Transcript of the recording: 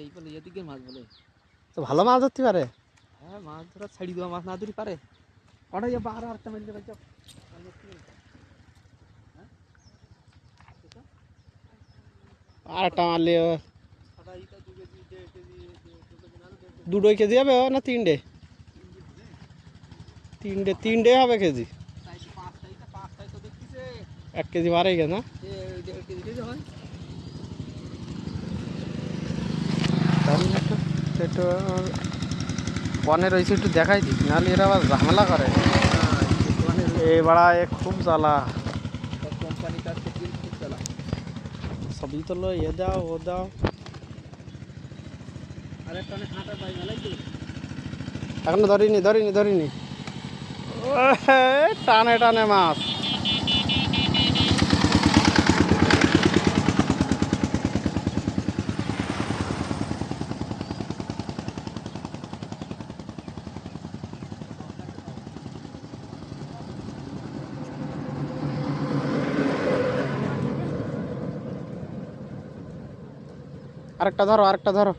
এই বলে এদিকে মাছ বলে। তো ভালো মাছ ধরতে পারে। হ্যাঁ মাছ ধরা ছাড়ি দেওয়া মাছ না ধরি পারে। কটাই বাহার আরেকটা মেরে দেবে চপ। আর একটা মারলে সাদা ইটা 2 কেজি 1.5 কেজি 2 কেজি না 1.5 কেজি। দুটোই কেজি হবে না তিনটে? তিনটে হবে কেজি। তাই 5টা ইটা 5টাই তো দেখতেছে। 1 কেজি মারেই গে না? এ 1.5 কেজি কেজি হয়। একটু বনে রয়েছে একটু দেখাই দিস, নাহলে এরা আবার ঝামেলা করে। এই বাড়ায় খুব জ্বালা। কোম্পানি কাজ থেকে খুব চালা। সবই তো লো, এ দাও ও দাও। আরেকটা অনেক হাঁটা পাই মেলাই তো। এখনো ধরিনি। টানে টানে মাছ। আরেকটা ধরো।